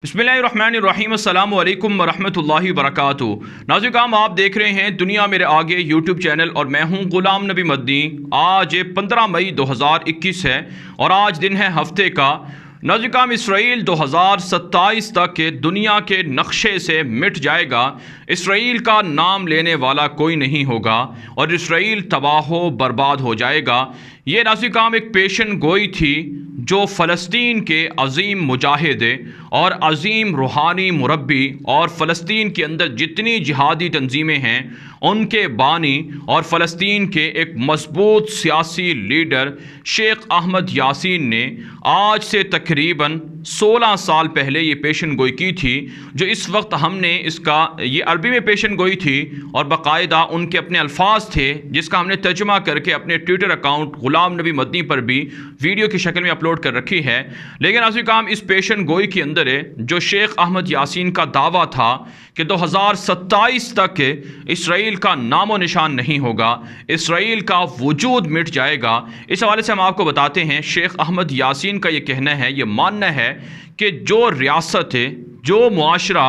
बिस्मिल्लाहिर्रहमानिर्रहीम अस्सलामु अलैकुम वरहमतुल्लाहि वबरकातुहू। नाज़रीन, आप देख रहे हैं दुनिया मेरे आगे यूट्यूब चैनल और मैं हूं गुलाम नबी मदनी। आज 15 मई 2021 है और आज दिन है हफ्ते का। नाज़रीन, इसराइल 2027 तक दुनिया के नक्शे से मिट जाएगा। इसराइल का नाम लेने वाला कोई नहीं होगा और इसराइल तबाह बर्बाद हो जाएगा। ये नाज़रीन एक पेशन गोई थी जो फ़लस्तीन के अज़ीम मुजाहिद और अज़ीम रूहानी मुरब्बी और फ़लस्तीन के अंदर जितनी जिहादी तंजीमें हैं उनके बानी और फ़लस्तीन के एक मजबूत सियासी लीडर शेख अहमद यासीन ने आज से तकरीबन 16 साल पहले ये पेशन गोई की थी। जो इस वक्त हमने इसका ये अरबी में पेशन गोई थी और बाकायदा उनके अपने अल्फाज थे जिसका हमने तर्जुमा करके अपने ट्विटर अकाउंट गुलाम नबी मदनी पर भी वीडियो की शक्ल में अपलोड कर रखी है। लेकिन आज़िज़ काम इस पेशन गोई के अंदर जो शेख अहमद यासीन का दावा था कि 2027 तक इसराइल का नामो निशान नहीं होगा, इसराइल का वजूद मिट जाएगा। इस हवाले से हम आपको बताते हैं शेख अहमद यासीन का ये कहना है, ये मानना है कि जो रियासत है, जो मुआशरा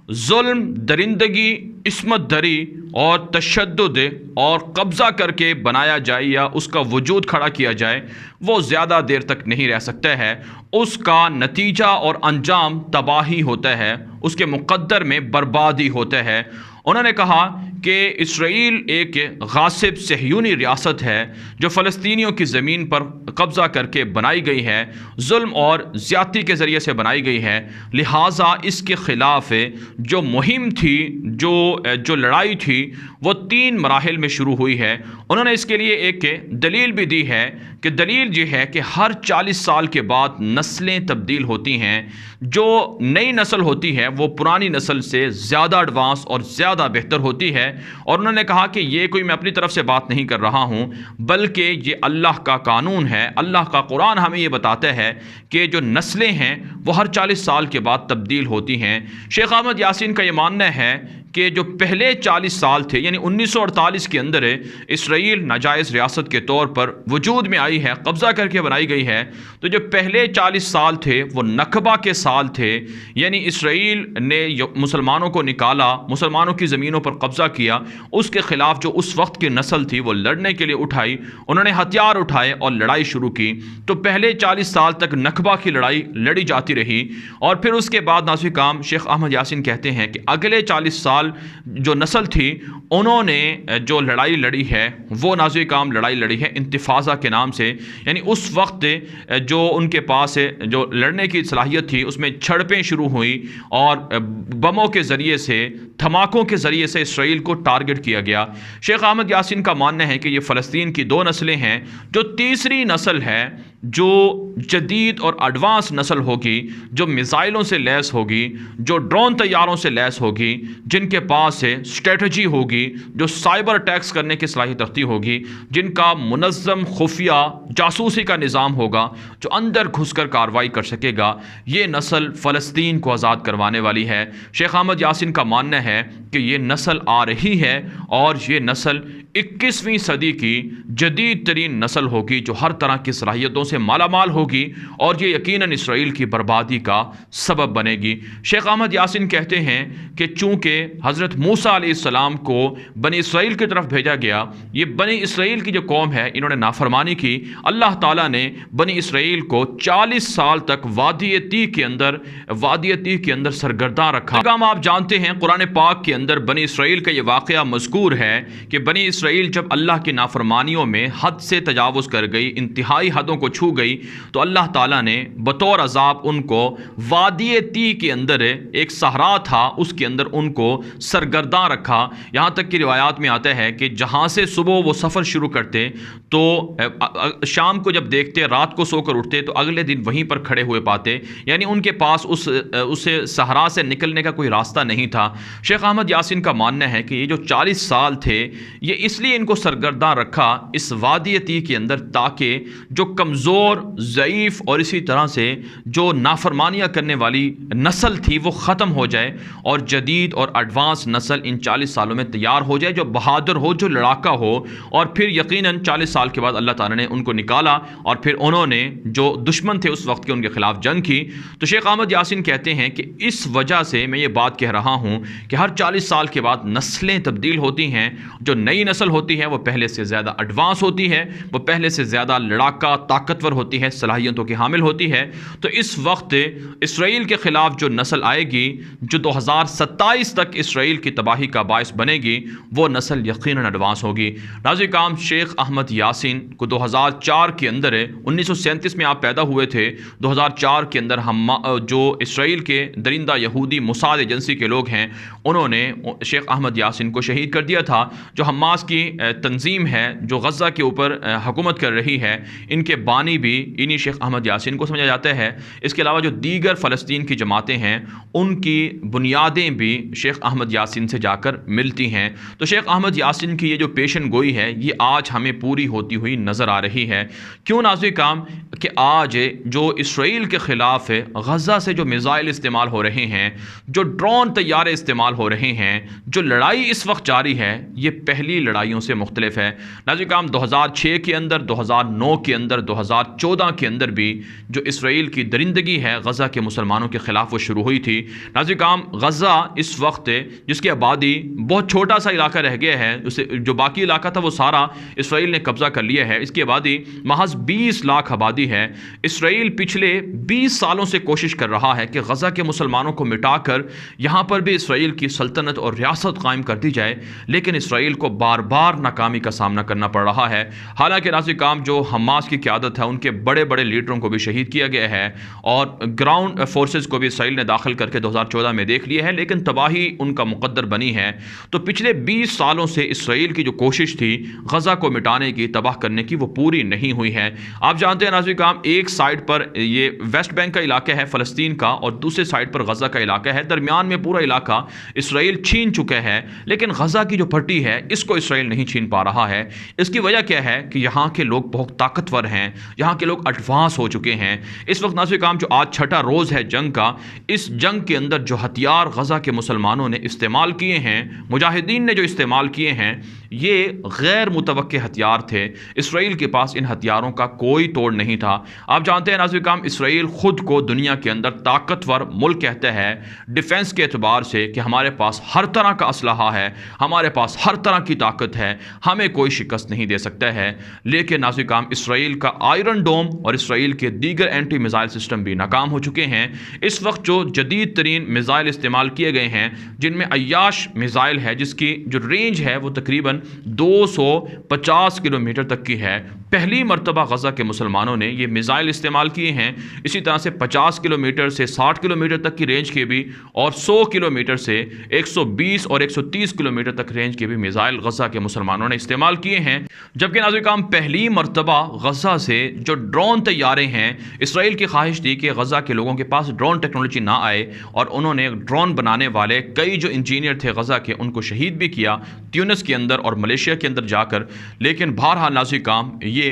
जुल्म, दरिंदगी, इस्मत दरी और तशद्दुद और कब्ज़ा करके बनाया जाए या उसका वजूद खड़ा किया जाए वो ज़्यादा देर तक नहीं रह सकता है। उसका नतीजा और अंजाम तबाही होता है, उसके मुक़द्दर में बर्बादी होता है। उन्होंने कहा कि इसराइल एक गासिब सहयूनी रियासत है जो फ़लस्तीनियों की ज़मीन पर कब्ज़ा करके बनाई गई है, जुल्म और ज़्यादती के ज़रिए से बनाई गई है। लिहाजा इसके ख़िलाफ़ जो मुहिम थी, जो लड़ाई थी वो 3 मराहिल में शुरू हुई है। उन्होंने इसके लिए एक दलील भी दी है कि दलील ये है कि हर 40 साल के बाद नस्लें तब्दील होती हैं। जो नई नस्ल होती है वो पुरानी नस्ल से ज़्यादा एडवांस और ज़्यादा बेहतर होती है। और उन्होंने कहा कि ये कोई मैं अपनी तरफ से बात नहीं कर रहा हूँ बल्कि ये अल्लाह का कानून है। अल्लाह का कुरान हमें ये बताता है कि जो नस्लें हैं वो हर 40 साल के बाद तब्दील होती हैं। शेख अहमद यासीन का ये मानना है कि जो पहले 40 साल थे यानी 1948 के अंदर इसराइल नाजायज़ रियासत के तौर पर वजूद में आई है, कब्ज़ा करके बनाई गई है। तो जो पहले 40 साल थे वो नकबा के साल थे, यानी इसराइल ने मुसलमानों को निकाला, मुसलमानों की ज़मीनों पर कब्ज़ा किया, उसके ख़िलाफ़ जो उस वक्त की नस्ल थी वो लड़ने के लिए उठाई, उन्होंने हथियार उठाए और लड़ाई शुरू की। तो पहले 40 साल तक नकबा की लड़ाई लड़ी जाती रही और फिर उसके बाद नाज़रीन काम शेख अहमद यासीन कहते हैं कि अगले 40 साल जो नस्ल थी उन्होंने जो लड़ाई लड़ी है वो नाज़रीन काम लड़ाई लड़ी है इंतिफाज़ा के नाम से। यानी उस वक्त जो उनके पास जो लड़ने की सलाहियत थी उसमें झड़पें शुरू हुई और बमों के ज़रिए से, धमाकों के ज़रिए से इसराइल को टारगेट किया गया। शेख अहमद यासीन का मानना है कि ये फ़लस्तीन की 2 नस्लें हैं। जो तीसरी नस्ल है जो जदीद और एडवांस नस्ल होगी, जो मिसाइलों से लैस होगी, जो ड्रोन तैयारों से लैस होगी, जिनके पास स्ट्रेटजी होगी, जो साइबर अटैक्स करने की सलाहियत रखती होगी, जिनका मुनज़्ज़म खुफिया जासूसी का निज़ाम होगा, जो अंदर घुसकर कार्रवाई कर सकेगा, ये नस्ल फ़लस्तीन को आज़ाद करवाने वाली है। शेख अहमद यासीन का मानना है कि ये नस्ल आ रही है और ये नस्ल 21वीं सदी की जदीद तरीन नस्ल होगी जो हर तरह की सलाहियतों से मालामाल होगी और ये यकीनन इसराइल की बर्बादी का सबब बनेगी। शेख अहमद यासीन कहते हैं कि चूँकि हज़रत मूसा अलैहिस्सलाम को बनी इसराइल की तरफ भेजा गया, ये बनी इसराइल की जो कौम है इन्होंने नाफरमानी की, अल्लाह ताला ने बनी इसराइल को 40 साल तक वादी तीह के अंदर सरगर्दा रखा। काम आप जानते हैं कुरान पाक के अंदर बनी इसराइल का ये वाक़या मज़कूर है कि बनी इसराइल जब अल्लाह की नाफरमानियों में हद से तजावुज़ कर गई, इंतहाई हदों को छू गई, तो अल्लाह ताला ने बतौर अज़ाब उनको वादी तीह के अंदर एक सहरा था उसके अंदर उनको सरगर्दा रखा। यहाँ तक कि रिवायात में आता है कि जहाँ से सुबह वो सफ़र शुरू करते तो शाम को जब देखते, रात को सोकर उठते तो अगले दिन वहीं पर खड़े हुए पाते, यानी उनके पास उस सहरा से निकलने का कोई रास्ता नहीं था। शेख अहमद अहमद यासीन का मानना है कि ये जो 40 साल थे ये इसलिए इनको सरगर्दा रखा इस वादियती के अंदर ताकि जो कमज़ोर, ज़ईफ़ और इसी तरह से जो नाफरमानियाँ करने वाली नस्ल थी वो ख़त्म हो जाए और जदीद और एडवांस नस्ल इन 40 सालों में तैयार हो जाए, जो बहादुर हो, जो लड़ाका हो। और फिर यकीनन 40 साल के बाद अल्लाह ताला ने उनको निकाला और फिर उन्होंने जो दुश्मन थे उस वक्त के उनके खिलाफ जंग की। तो शेख अहमद यासीन कहते हैं कि इस वजह से मैं ये बात कह रहा हूँ कि हर 40 साल के बाद नस्लें तब्दील होती हैं। जो नई नस्ल होती है वो पहले से ज़्यादा एडवांस होती है, वो पहले से ज़्यादा लड़ाका, ताकतवर होती है, सलाहियतों की हामिल होती है। तो इस वक्त इसराइल के ख़िलाफ़ जो नस्ल आएगी जो 2027 तक इसराइल की तबाही का बायस बनेगी वो नस्ल यकीनन एडवांस होगी। नाज़रीन काम, शेख अहमद यासीन को 2004 के अंदर 1937 में आप पैदा हुए थे। 2004 के अंदर हम जो इसराइल के दरिंदा यहूदी मोसाद एजेंसी के लोग हैं उन्होंने शेख अहमद यासीन को शहीद कर दिया था। जो हमास की तंजीम है जो गज़ा के ऊपर हुकूमत कर रही है, इनके बानी भी इन्हीं शेख अहमद यासीन को समझा जाता है। इसके अलावा जो दीगर फ़लस्तीन की जमातें हैं उनकी बुनियादें भी शेख अहमद यासीन से जाकर मिलती हैं। तो शेख अहमद यासीन की ये जो पेशन गोई है ये आज हमें पूरी होती हुई नज़र आ रही है। क्यों नाज़रीन काम कि आज जो इसराइल के ख़िलाफ़ गज़ा से जो मिज़ाइल इस्तेमाल हो रहे हैं, जो ड्रोन तैयारे इस्तेमाल हो रहे हैं, जो लड़ाई इस वक्त जारी है ये पहली लड़ाइयों से मुख्तलिफ है। नाज़रीन काम 2006 के अंदर, 2009 के अंदर, 2014 के अंदर भी जो इसराइल की दरिंदगी है गज़ा के मुसलमानों के ख़िलाफ़ वो शुरू हुई थी। नाज़रीन काम गज़ा इस वक्त जिसकी आबादी बहुत छोटा सा इलाका रह गया है, उसे जो बाकी इलाका था वो सारा इसराइल ने कब्ज़ा कर लिया है। इसकी आबादी महज 20 लाख आबादी है। इसराइल पिछले 20 सालों से कोशिश कर रहा है कि गज़ा के मुसलमानों को मिटाकर यहाँ पर भी इसराइल की सल्तनत और रियासत कायम कर दी जाए, लेकिन इसराइल को बार बार नाकामी का सामना करना पड़ रहा है। हालांकि नाज़रीन काम जो हमास की क़यादत है उनके बड़े बड़े लीडरों को भी शहीद किया गया है और ग्राउंड फोर्सेस को भी इसराइल ने दाखिल करके 2014 में देख लिया है, लेकिन तबाही उनका मुकद्दर बनी है। तो पिछले 20 सालों से इसराइल की जो कोशिश थी गज़ा को मिटाने की, तबाह करने की, वो पूरी नहीं हुई है। आप जानते हैं नाज़रीन काम, एक साइड पर ये वेस्ट बैंक का इलाका है फ़लस्तीन का और दूसरे साइड पर गज़ा का इलाका है। दरमियान में पूरा इलाका इसराइल छीन चुका है, लेकिन गज़ा की जो पट्टी है इसको इसराइल नहीं छीन पा रहा है। इसकी वजह क्या है कि यहाँ के लोग बहुत ताकतवर हैं, यहाँ के लोग एडवांस हो चुके हैं। इस वक्त नाज़रीन काम जो आज छठा रोज़ है जंग का, इस जंग के अंदर जो हथियार गज़ा के मुसलमानों ने इस्तेमाल किए हैं, मुजाहिदीन ने जो इस्तेमाल किए हैं, ये गैर मुतवक्के हथियार थे। इसराइल के पास इन हथियारों का कोई तोड़ नहीं था। आप जानते हैं नाज़रीन काम, इसराइल ख़ुद को दुनिया के अंदर ताकतवर मुल्क कहता है डिफेंस के एतबार से कि हमारे पास हर तरह का असलहा है, हमारे पास हर तरह की ताकत है, हमें कोई शिकस्त नहीं दे सकता है। लेकिन नाज़रीन काम इसराइल का आयरन डोम और इसराइल के दीगर एंटी मिज़ाइल सिस्टम भी नाकाम हो चुके हैं। इस वक्त जो जदीद तरीन मिज़ाइल इस्तेमाल किए गए हैं जिनमें अय्याश मिज़ाइल है जिसकी जो रेंज है वो तकरीबन 250 किलोमीटर तक की है। पहली मरतबा गज़ा के मुसलमानों ने ये मिज़ाइल इस्तेमाल किए हैं। इसी तरह से 50 किलोमीटर से 60 किलोमीटर तक की रेंज के भी और 100 किलोमीटर से 120 और 130 किलोमीटर तक रेंज के भी मिज़ाइल गज़ा के मुसलमानों ने इस्तेमाल किए हैं। जबकि नाज़रीन काम पहली मरतबा गज़ा से जो ड्रोन तैयारे हैं, इसराइल की ख्वाहिश थी कि गज़ा के लोगों के पास ड्रोन टेक्नोलॉजी ना आए और उन्होंने ड्रोन बनाने वाले कई जो इंजीनियर थे गज़ा के उनको शहीद भी किया ट्यूनिस के अंदर और मलेशिया के अंदर जाकर। लेकिन बहरहाल नाज़रीन काम ये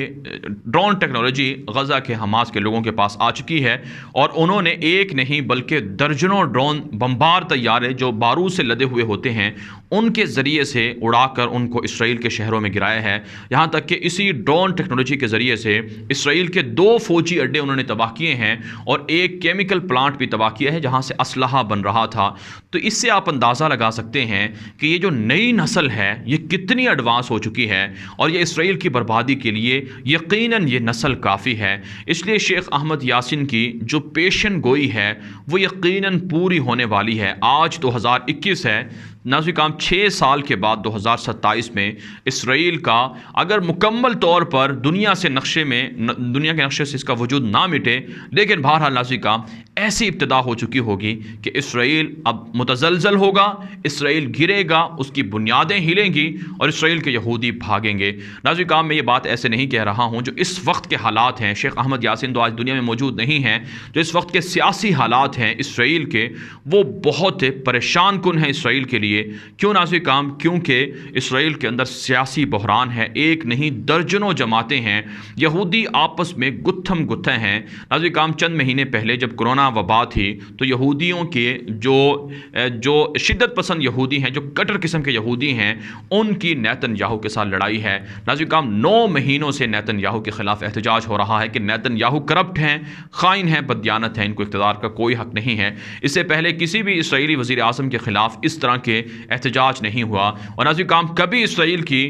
ड्रोन टेक्नोलॉजी गज़ा के हमास के लोगों के पास आ चुकी है और उन्होंने एक नहीं बल्कि दर्जनों ड्रोन बम्बार तैयारे जो बारूद से लदे हुए होते हैं उनके ज़रिए से उड़ाकर उनको इसराइल के शहरों में गिराया है। यहाँ तक कि इसी ड्रोन टेक्नोलॉजी के ज़रिए से इसराइल के 2 फौजी अड्डे उन्होंने तबाह किए हैं और एक केमिकल प्लांट भी तबाह किया है जहाँ से असलहा बन रहा था। तो इससे आप अंदाज़ा लगा सकते हैं कि ये जो नई नस्ल है ये कितनी एडवांस हो चुकी है और ये इसराइल की बर्बादी के लिए यकीनन ये नस्ल काफ़ी है। इसलिए शेख अहमद यासीन की जो पेशन गोई है वो यकीनन पूरी होने वाली है। आज 2021 है नाज़रीन काम, 6 साल के बाद 2027 में इसराइल का अगर मुकम्मल तौर पर दुनिया के नक्शे से इसका वजूद ना मिटे, लेकिन बहरहाल नाज़रीन काम ऐसी इब्तिदा हो चुकी होगी कि इसराइल अब मुतज़लज़ल होगा, इसराइल गिरेगा, उसकी बुनियादें हिलेंगी और इसराइल के यहूदी भागेंगे। नाज़रीन काम मैं ये बात ऐसे नहीं कह रहा हूँ, जो इस वक्त के हालात हैं, शेख अहमद यासीन तो आज दुनिया में मौजूद नहीं हैं, जो इस वक्त के सियासी हालात हैं इसराइल के वो बहुत परेशान कुन हैं इसराइल के लिए। लिए। क्यों नाज़िर काम? क्योंकि इसराइल के अंदर सियासी बहरान है, एक नहीं दर्जनों जमातें हैं, यहूदी आपस में गुत्थम गुत्थे हैं। नाज़िर काम चंद महीने पहले जब कोरोना वबा थी तो यहूदियों के जो शिद्दत पसंद यहूदी हैं, जो कट्टर किस्म के यहूदी हैं, उनकी नेतन्याहू के साथ लड़ाई है। नाज़िर काम 9 महीनों से नेतन्याहू के खिलाफ एहतजाज हो रहा है कि नेतन्याहू करप्ट हैं, खाइन हैं, बददियानत हैं, इनको इक़्तिदार का कोई हक नहीं है। इससे पहले किसी भी इसराइली वज़ीर आज़म के खिलाफ इस तरह के एहतजाज नहीं हुआ। और नाज़िर काम कभी इसराइल की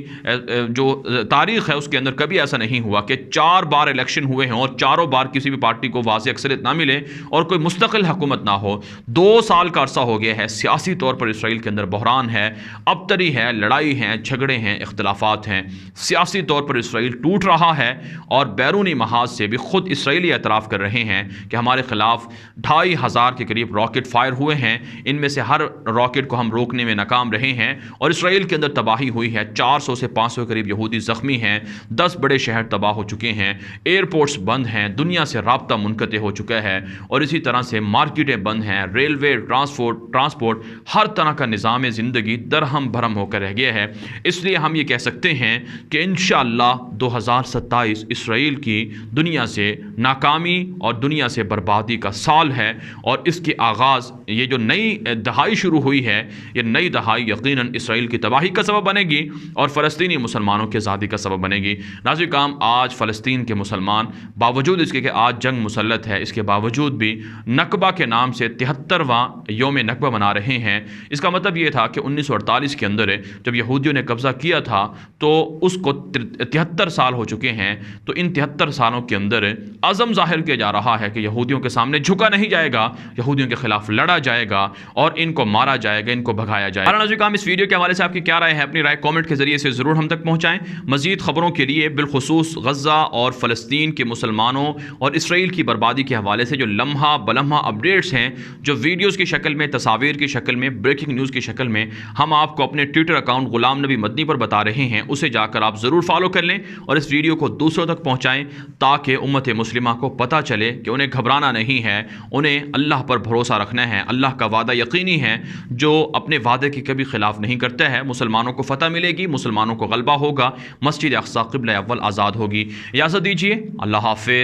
जो तारीख़ है उसके अंदर कभी ऐसा नहीं हुआ कि 4 बार इलेक्शन हुए हैं और चारों बार किसी भी पार्टी को वाज़ेह अक्सरियत ना मिले और कोई मुस्तकिल हुकूमत ना हो। 2 साल का अरसा हो गया है, सियासी तौर पर इसराइल के अंदर बहरान है, अबतरी है, लड़ाई है, झगड़े हैं, इख्तलाफात हैं। सियासी तौर पर इसराइल टूट रहा है और बैरूनी महाज से भी खुद इसराइली एतराफ़ कर रहे हैं कि हमारे खिलाफ 2500 के करीब रॉकेट फायर हुए हैं, इनमें से हर रॉकेट को हम रोकने में नाकाम रहे हैं और इसराइल के अंदर तबाही हुई है। 400 से 500 करीब यहूदी ज़ख्मी हैं, 10 बड़े शहर तबाह हो चुके हैं, एयरपोर्ट्स बंद हैं, दुनिया से राब्ता मुनक़ते हो चुका है और इसी तरह से मार्केटें बंद हैं, रेलवे ट्रांसपोर्ट हर तरह का निज़ाम ज़िंदगी दरहम भरम होकर रह गया है। इसलिए हम ये कह सकते हैं कि इंशाअल्लाह 2027 इसराइल की दुनिया से नाकामी और दुनिया से बर्बादी का साल है और इसके आगाज़ ये जो नई दहाई शुरू हुई है, ये नई दहाई यकीनन इसराइल की तबाही का सबब बनेगी और फ़लस्तीनी मुसलमानों के आज़ादी का सबब बनेगी। नाज़िर काम आज फ़लस्तीन के मुसलमान बावजूद इसके कि आज जंग मुसल्लत है, इसके बावजूद भी नकबा के नाम से 73वां योम नकबा मना रहे हैं। इसका मतलब ये था कि 1948 के अंदर जब यहूदियों ने कब्ज़ा किया था तो उसको 73 साल हो चुके हैं। तो इन 73 सालों के अंदर अज़म ज़ाहिर किया जा रहा है कि यहूदियों के सामने झुका नहीं जाएगा, यहूदियों के खिलाफ लड़ा जाएगा और इनको मारा जाएगा, इनको भगाया जाएगा। नाज़िर काम इस वीडियो के हवाले से आपकी क्या राय है? अपनी राय कमेंट के जरिए से ज़रूर हम तक पहुँचाएँ। मज़ीद खबरों के लिए बिलखुसूस गज़ा और फ़लस्तीन के मुसलमानों और इसराइल की बर्बादी के हवाले से जो लम्हा बलम्हा अपडेट्स हैं, जो वीडियोज़ की शक्ल में, तस्वीर की शक्ल में, ब्रेकिंग न्यूज़ की शक्ल में हम आपको अपने ट्विटर अकाउंट गुलाम नबी मदनी पर बता रहे हैं, उसे जाकर आप ज़रूर फॉलो कर लें और इस वीडियो को दूसरों तक पहुँचाएँ ताकि उम्मत मुस्लिमा को पता चले कि उन्हें घबराना नहीं है, उन्हें अल्लाह पर भरोसा रखना है। अल्लाह का वादा यकीनी है, जो अपने वादे के कभी खिलाफ नहीं करता है। मुसलमानों को फ़तह मिलेगी, मुसलमानों को गलबा होगा, मस्जिद अक़सा क़िबला अव्वल आज़ाद होगी। इजाज़त दीजिए, अल्लाह हाफ़िज़।